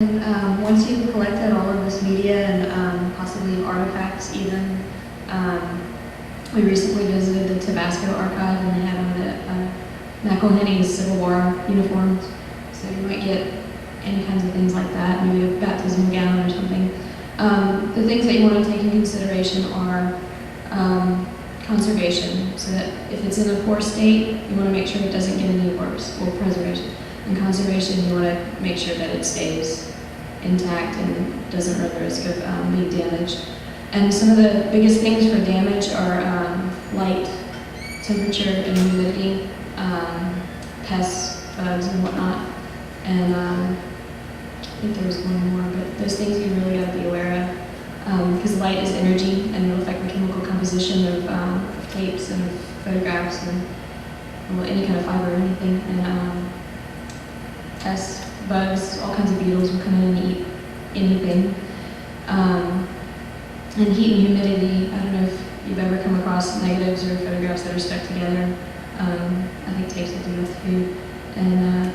And once you've collected all of this media and possibly artifacts even, we recently visited the Tabasco archive and they had on the McElhenney's Civil War uniforms. So you might get any kinds of things like that, maybe a baptismal gown or something. The things that you want to take in consideration are conservation, so that if it's in a poor state, you want to make sure it doesn't get any worse, or preservation. In conservation, you want to make sure that it stays intact and doesn't run the risk of being damaged. And some of the biggest things for damage are light, temperature, and humidity, pests, bugs, and whatnot. And I think there was one more, but those things you really got to be aware of, because light is energy and it'll affect the chemical composition of tapes and of photographs and any kind of fiber or anything. And pests, bugs, all kinds of beetles will come in and eat anything. And heat and humidity, I don't know if you've ever come across negatives or photographs that are stuck together. I think tapes will do that too. And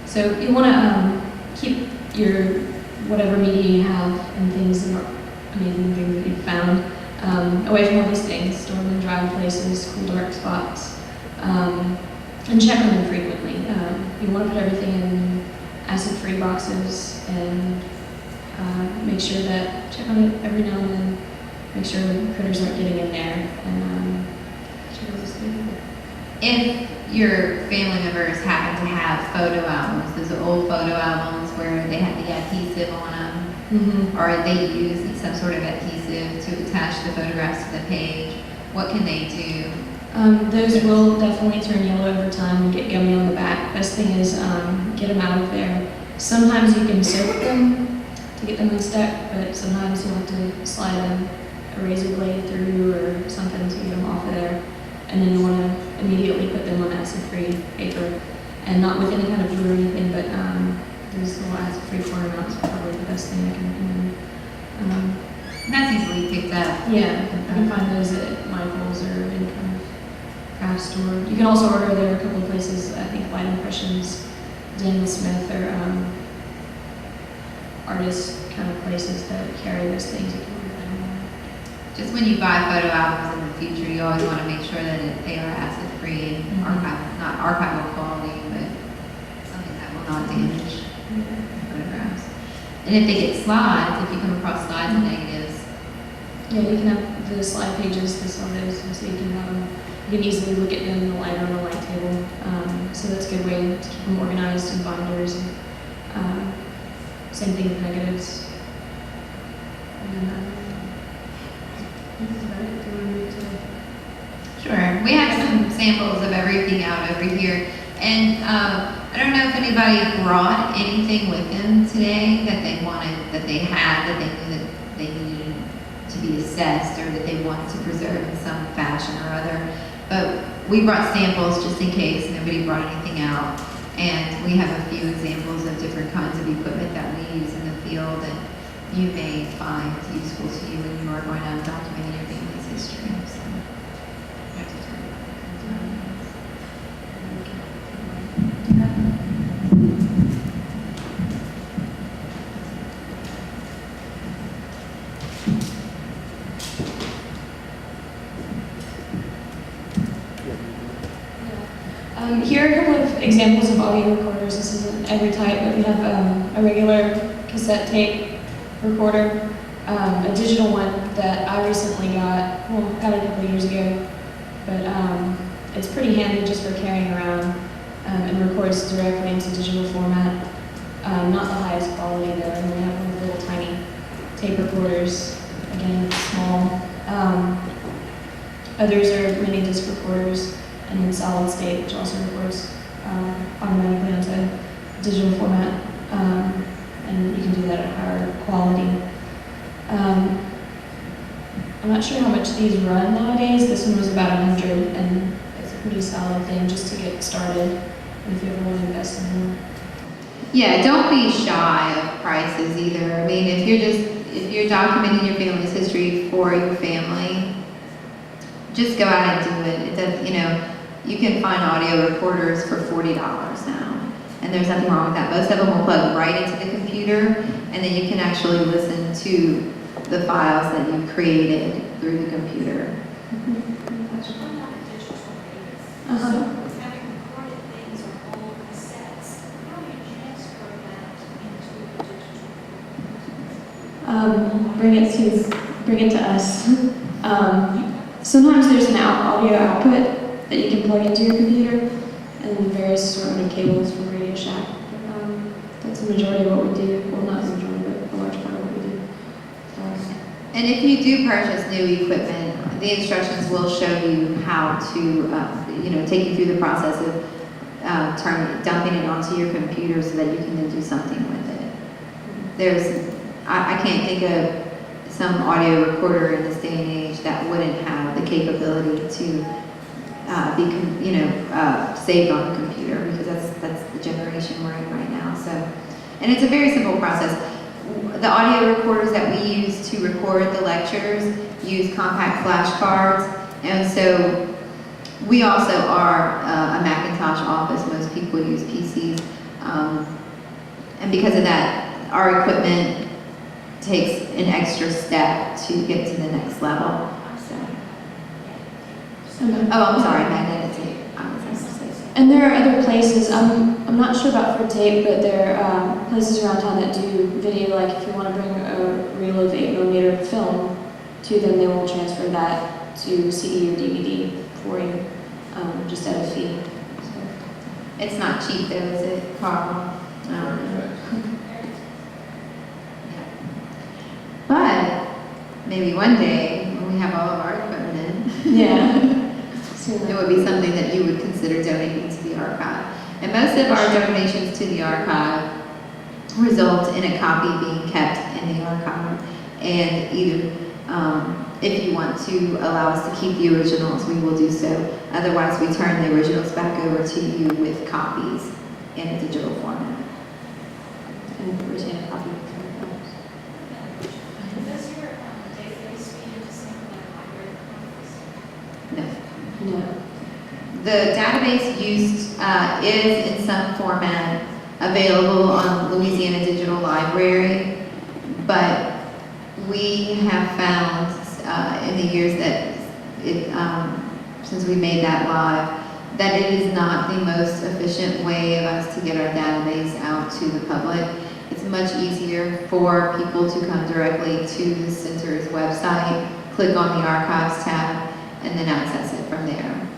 so you want to keep your whatever media you have and things that are amazing things that you've found away from all these things. Store them in dry places, cool, dark spots, and check on them frequently. You want to put everything in acid-free boxes and make sure that, check on it every now and then, make sure the critters aren't getting in there. And if your family members happen to have photo albums, those old photo albums where they had the adhesive on them, or they use some sort of adhesive to attach the photographs to the page, what can they do? Those will definitely turn yellow over time and get gummy on the back. Best thing is get them out of there. Sometimes you can soak them to get them unstuck, but sometimes you'll have to slide a razor blade through or something to get them off of there. And then you want to immediately put them on acid-free paper, and not with any kind of glue or anything, but those little acid-free corner mounts are probably the best thing I can recommend. And that's easily picked up. Yeah, you can find those at Michael's or any kind of craft store. You can also order there a couple of places, I think Light Impressions, Daniel Smith, or artist kind of places that carry those things. You can order them. Just when you buy photo albums in the future, you always want to make sure that they are acid-free and not archival quality, but something that will not damage photographs. And if they get slides, if you come across slides and negatives. Yeah, you can have the slide pages, this on those, so you can have them. You can easily look at them in the light on the light table. So that's a good way to keep them organized in binders. And, same thing with negatives. And, this is about it. Do you want to move to? Sure. We have some samples of everything out over here. And I don't know if anybody brought anything with them today that they wanted, that they had, that they knew that they needed to be assessed or that they wanted to preserve in some fashion or other. But we brought samples just in case nobody brought anything out. And we have a few examples of different kinds of equipment that we use in the field that you may find useful to you when you are going out documenting your family's history. So. Here are a couple of examples of audio recorders. This isn't every type, but we have a regular cassette tape recorder, a digital one that I recently got a couple of years ago, but it's pretty handy just for carrying around and records directly into digital format. Not the highest quality though, and we have one of the little tiny tape recorders, again, it's small. Others are mini disc recorders, and then solid state, which also records automatically onto digital format, and you can do that at higher quality. I'm not sure how much these run nowadays. This one was about 100, and it's a pretty solid thing just to get started if you ever want to invest in more. Yeah, don't be shy of prices either. I mean, if you're documenting your family's history for your family, just go out and do it. It does, you know. You can find audio recorders for $40 now, and there's nothing wrong with that. Most of them will plug right into the computer. computer, and then you can actually listen to the files that you created through the computer. Uh-huh. So having recorded things or old cassettes, how do you transfer that into digital? Bring it to us. Sometimes there's an audio output that you can plug into your computer, and various assortment of cables from Radio Shack. That's the majority of what we do. Well, not the majority, but a large part of what we do. And if you do purchase new equipment, the instructions will show you how to, take you through the process of dumping it onto your computer so that you can then do something with it. I can't think of some audio recorder in this day and age that wouldn't have the capability to be, saved on the computer, because that's the generation we're in right now. So, and it's a very simple process. The audio recorders that we use to record the lectures use compact flash cards, and so we also are a Macintosh office. Most people use PCs, and because of that, our equipment takes an extra step to get to the next level. Oh, I'm sorry, magnetic tape. And there are other places, I'm not sure about for tape, but there are places around town that do video, like if you want to bring a reel of 8mm film to them, they will transfer that to CD or DVD for you, just at a fee. So. It's not cheap though, is it, Carl? But maybe one day, when we have all of our equipment in, Yeah. it would be something that you would consider donating to the archive. And most of our donations to the archive result in a copy being kept in the archive. And either, if you want to allow us to keep the originals, we will do so. Otherwise, we turn the originals back over to you with copies in a digital format. And retain a copy. Does your database feed into something like library copies? No. No. The database used is in some format available on Louisiana Digital Library, but we have found in the years that since we made that live, that it is not the most efficient way of us to get our database out to the public. It's much easier for people to come directly to the center's website, click on the archives tab, and then access it from there.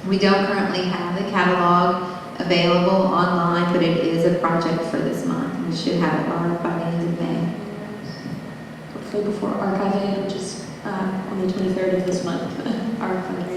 We don't currently have the catalog available online, but it is a project for this month. We should have it live by the end of May. Hopefully before Archive Day, which is on the 23rd of this month, our fundraiser.